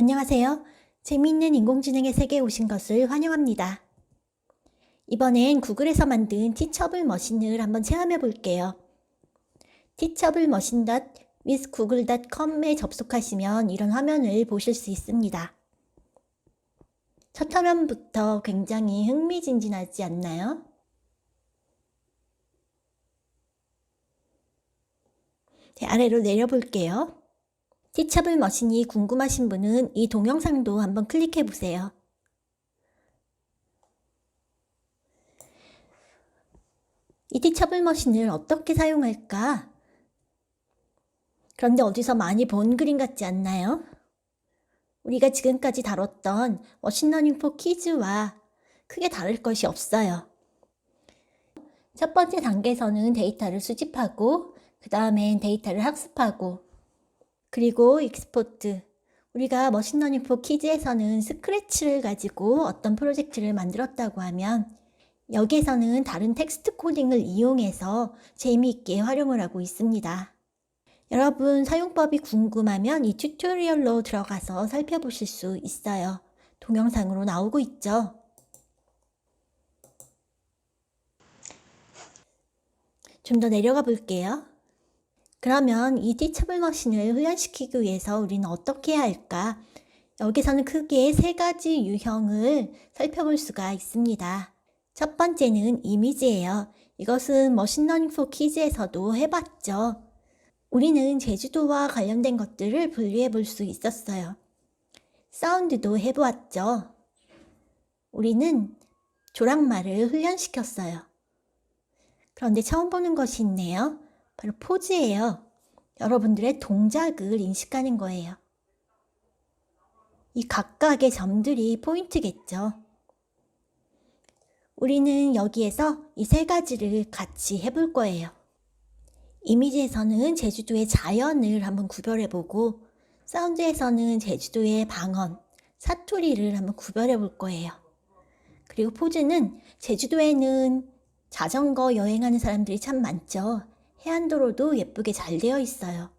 안녕하세요. 재미있는 인공지능의 세계에 오신 것을 환영합니다. 이번엔 구글에서 만든 티처블 머신을 한번 체험해 볼게요. teachablemachine.withgoogle.com에 접속하시면 이런 화면을 보실 수 있습니다. 첫 화면부터 굉장히 흥미진진하지 않나요? 아래로 내려볼게요. 티처블 머신이 궁금하신 분은 이 동영상도 한번 클릭해 보세요. 이 티처블 머신을 어떻게 사용할까? 그런데 어디서 많이 본 그림 같지 않나요? 우리가 지금까지 다뤘던 머신러닝 포 키즈와 크게 다를 것이 없어요. 첫 번째 단계에서는 데이터를 수집하고 그 다음엔 데이터를 학습하고 그리고 익스포트. 우리가 머신러닝 포 키즈에서는 스크래치를 가지고 어떤 프로젝트를 만들었다고 하면 여기에서는 다른 텍스트 코딩을 이용해서 재미있게 활용을 하고 있습니다. 여러분 사용법이 궁금하면 이 튜토리얼로 들어가서 살펴보실 수 있어요. 동영상으로 나오고 있죠. 좀 더 내려가 볼게요. 그러면 이 티처블 머신을 훈련시키기 위해서 우리는 어떻게 해야 할까? 여기서는 크게 세 가지 유형을 살펴볼 수가 있습니다. 첫 번째는 이미지예요. 이것은 머신러닝 포 키즈에서도 해봤죠. 우리는 제주도와 관련된 것들을 분류해 볼 수 있었어요. 사운드도 해보았죠. 우리는 조랑말을 훈련시켰어요. 그런데 처음 보는 것이 있네요. 바로 포즈예요. 여러분들의 동작을 인식하는 거예요. 이 각각의 점들이 포인트겠죠. 우리는 여기에서 이 세 가지를 같이 해볼 거예요. 이미지에서는 제주도의 자연을 한번 구별해보고 사운드에서는 제주도의 방언, 사투리를 한번 구별해볼 거예요. 그리고 포즈는 제주도에는 자전거 여행하는 사람들이 참 많죠. 해안도로도 예쁘게 잘 되어 있어요.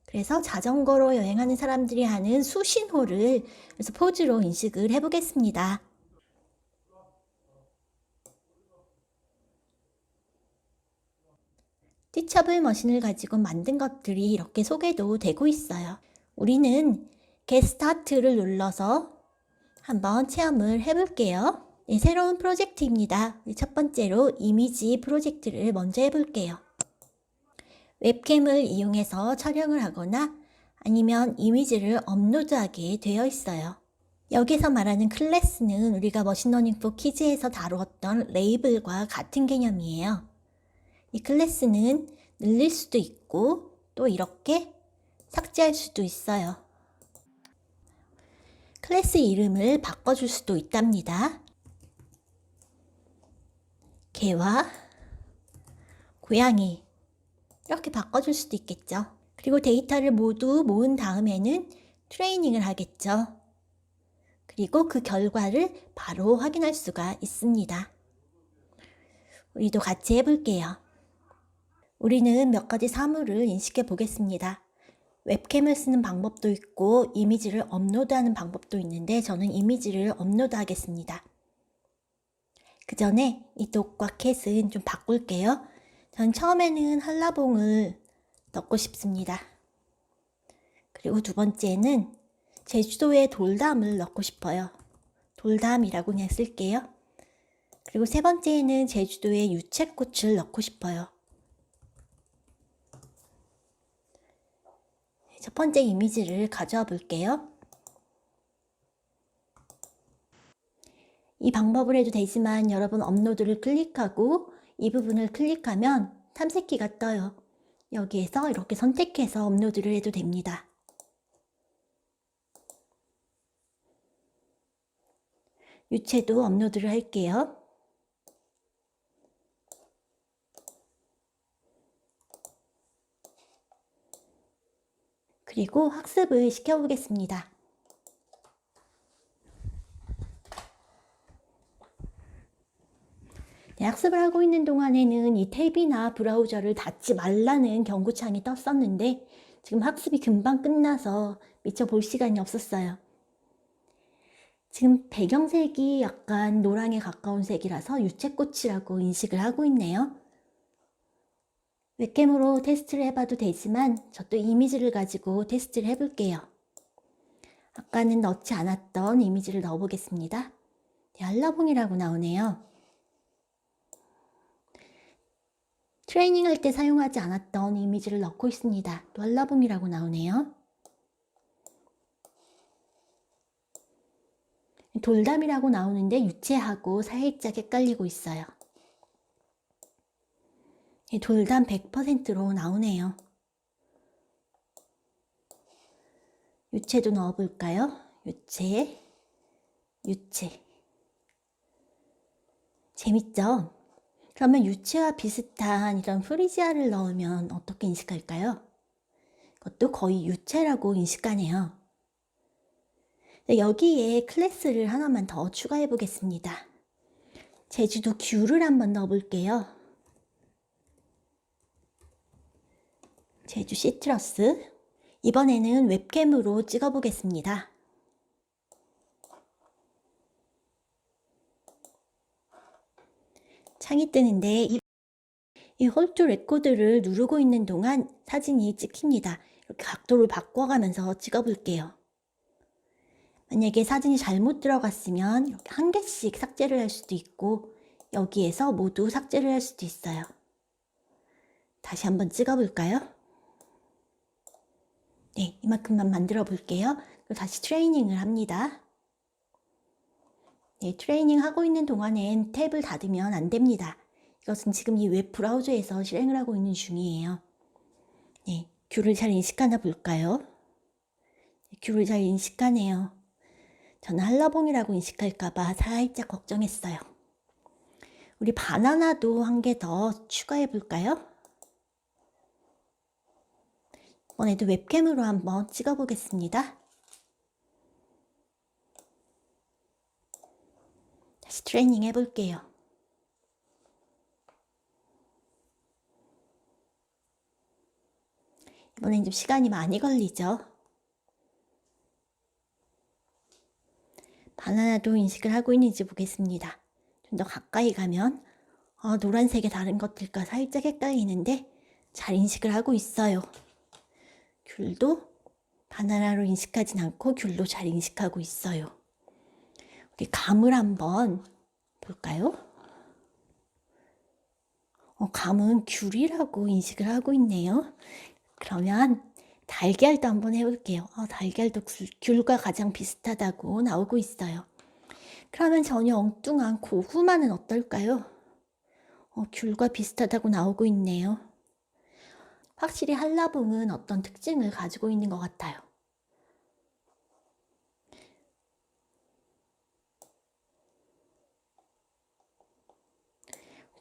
그래서 자전거로 여행하는 사람들이 하는 수신호를 그래서 포즈로 인식을 해보겠습니다. 티처블 머신을 가지고 만든 것들이 이렇게 소개도 되고 있어요. 우리는 Get Start를 눌러서 한번 체험을 해볼게요. 네, 새로운 프로젝트입니다. 첫 번째로 이미지 프로젝트를 먼저 해볼게요. 웹캠을 이용해서 촬영을 하거나 아니면 이미지를 업로드하게 되어 있어요. 여기서 말하는 클래스는 우리가 머신러닝 포 키즈에서 다루었던 레이블과 같은 개념이에요. 이 클래스는 늘릴 수도 있고 또 이렇게 삭제할 수도 있어요. 클래스 이름을 바꿔줄 수도 있답니다. 개와 고양이 이렇게 바꿔줄 수도 있겠죠. 그리고 데이터를 모두 모은 다음에는 트레이닝을 하겠죠. 그리고 그 결과를 바로 확인할 수가 있습니다. 우리도 같이 해볼게요. 우리는 몇 가지 사물을 인식해 보겠습니다. 웹캠을 쓰는 방법도 있고 이미지를 업로드하는 방법도 있는데 저는 이미지를 업로드하겠습니다. 그 전에 이 독과 캣은 좀 바꿀게요. 전 처음에는 한라봉을 넣고 싶습니다. 그리고 두 번째는 제주도의 돌담을 넣고 싶어요. 돌담이라고 그냥 쓸게요. 그리고 세 번째에는 제주도의 유채꽃을 넣고 싶어요. 첫 번째 이미지를 가져와 볼게요. 이 방법을 해도 되지만 여러분 업로드를 클릭하고 이 부분을 클릭하면 탐색기가 떠요. 여기에서 이렇게 선택해서 업로드를 해도 됩니다. 유채도 업로드를 할게요. 그리고 학습을 시켜보겠습니다. 네, 학습을 하고 있는 동안에는 이 탭이나 브라우저를 닫지 말라는 경고창이 떴었는데 지금 학습이 금방 끝나서 미처 볼 시간이 없었어요. 지금 배경색이 약간 노랑에 가까운 색이라서 유채꽃이라고 인식을 하고 있네요. 웹캠으로 테스트를 해봐도 되지만 저 또 이미지를 가지고 테스트를 해볼게요. 아까는 넣지 않았던 이미지를 넣어보겠습니다. 네, 한라봉이라고 나오네요. 트레이닝 할 때 사용하지 않았던 이미지를 넣고 있습니다. 또 한라봉이라고 나오네요. 돌담이라고 나오는데 유채하고 살짝 헷갈리고 있어요. 돌담 100%로 나오네요. 유채도 넣어볼까요? 유채, 유채. 재밌죠? 그러면 유채와 비슷한 이런 프리지아를 넣으면 어떻게 인식할까요? 그것도 거의 유채라고 인식하네요. 여기에 클래스를 하나만 더 추가해 보겠습니다. 제주도 귤을 한번 넣어볼게요. 제주 시트러스. 이번에는 웹캠으로 찍어 보겠습니다. 창이 뜨는데 이 홀드 레코드를 누르고 있는 동안 사진이 찍힙니다. 이렇게 각도를 바꿔가면서 찍어 볼게요. 만약에 사진이 잘못 들어갔으면 이렇게 한 개씩 삭제를 할 수도 있고 여기에서 모두 삭제를 할 수도 있어요. 다시 한번 찍어 볼까요? 네, 이만큼만 만들어 볼게요. 그리고 다시 트레이닝을 합니다. 네, 트레이닝 하고 있는 동안엔 탭을 닫으면 안 됩니다. 이것은 지금 이 웹 브라우저에서 실행을 하고 있는 중이에요. 네, 귤을 잘 인식하나 볼까요? 네, 귤을 잘 인식하네요. 저는 한라봉이라고 인식할까봐 살짝 걱정했어요. 우리 바나나도 한 개 더 추가해 볼까요? 이번에도 웹캠으로 한번 찍어 보겠습니다. 다시 트레이닝 해볼게요. 이번엔 좀 시간이 많이 걸리죠. 바나나도 인식을 하고 있는지 보겠습니다. 좀 더 가까이 가면 노란색의 다른 것들과 살짝 헷갈리는데 잘 인식을 하고 있어요. 귤도 바나나로 인식하진 않고 귤도 잘 인식하고 있어요. 우리 감을 한번 볼까요? 감은 귤이라고 인식을 하고 있네요. 그러면 달걀도 한번 해볼게요. 달걀도 귤과 가장 비슷하다고 나오고 있어요. 그러면 전혀 엉뚱한 고구마는 어떨까요? 귤과 비슷하다고 나오고 있네요. 확실히 한라봉은 어떤 특징을 가지고 있는 것 같아요.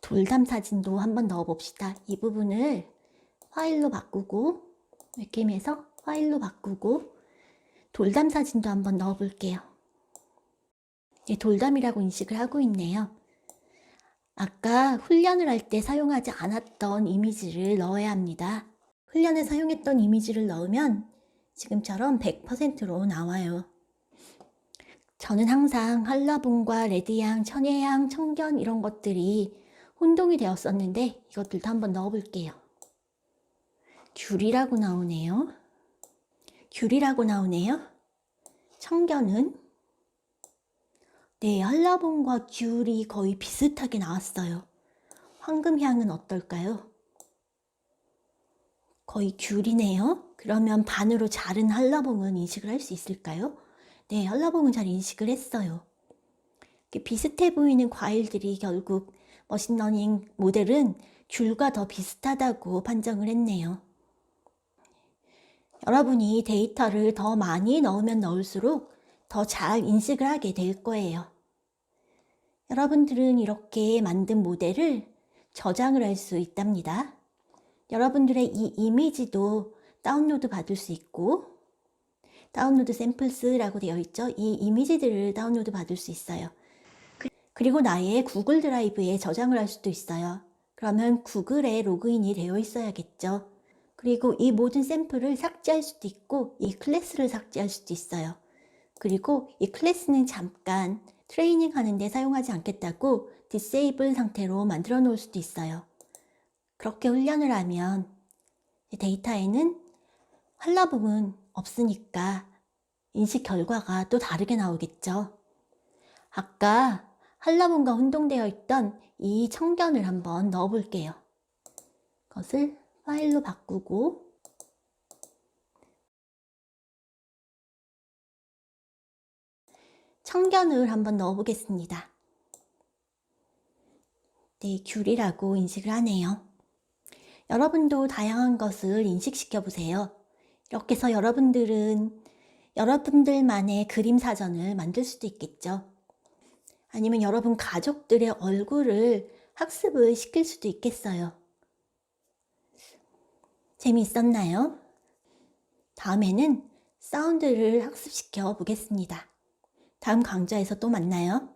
돌담 사진도 한번 넣어봅시다. 이 부분을 파일로 바꾸고 웹캠에서 파일로 바꾸고 돌담 사진도 한번 넣어볼게요. 돌담이라고 인식을 하고 있네요. 아까 훈련을 할 때 사용하지 않았던 이미지를 넣어야 합니다. 훈련에 사용했던 이미지를 넣으면 지금처럼 100%로 나와요. 저는 항상 한라봉과 레드향, 천혜향, 청견 이런 것들이 혼동이 되었었는데 이것들도 한번 넣어볼게요. 귤이라고 나오네요. 귤이라고 나오네요. 청견은 네, 한라봉과 귤이 거의 비슷하게 나왔어요. 황금향은 어떨까요? 거의 귤이네요. 그러면 반으로 자른 한라봉은 인식을 할 수 있을까요? 네, 한라봉은 잘 인식을 했어요. 비슷해 보이는 과일들이 결국 머신러닝 모델은 귤과 더 비슷하다고 판정을 했네요. 여러분이 데이터를 더 많이 넣으면 넣을수록 더 잘 인식을 하게 될 거예요. 여러분들은 이렇게 만든 모델을 저장을 할 수 있답니다. 여러분들의 이 이미지도 다운로드 받을 수 있고 다운로드 샘플스라고 되어 있죠. 이 이미지들을 다운로드 받을 수 있어요. 그리고 나의 구글 드라이브에 저장을 할 수도 있어요. 그러면 구글에 로그인이 되어 있어야겠죠. 그리고 이 모든 샘플을 삭제할 수도 있고 이 클래스를 삭제할 수도 있어요. 그리고 이 클래스는 잠깐 트레이닝 하는데 사용하지 않겠다고 디세이블 상태로 만들어 놓을 수도 있어요. 그렇게 훈련을 하면 데이터에는 한라봉은 없으니까 인식 결과가 또 다르게 나오겠죠. 아까 한라봉과 혼동되어 있던 이 청견을 한번 넣어 볼게요. 그것을 파일로 바꾸고 청견을 한번 넣어 보겠습니다. 네, 귤이라고 인식을 하네요. 여러분도 다양한 것을 인식시켜 보세요. 이렇게 해서 여러분들은 여러분들만의 그림 사전을 만들 수도 있겠죠. 아니면 여러분 가족들의 얼굴을 학습을 시킬 수도 있겠어요. 재미있었나요? 다음에는 사운드를 학습시켜 보겠습니다. 다음 강좌에서 또 만나요.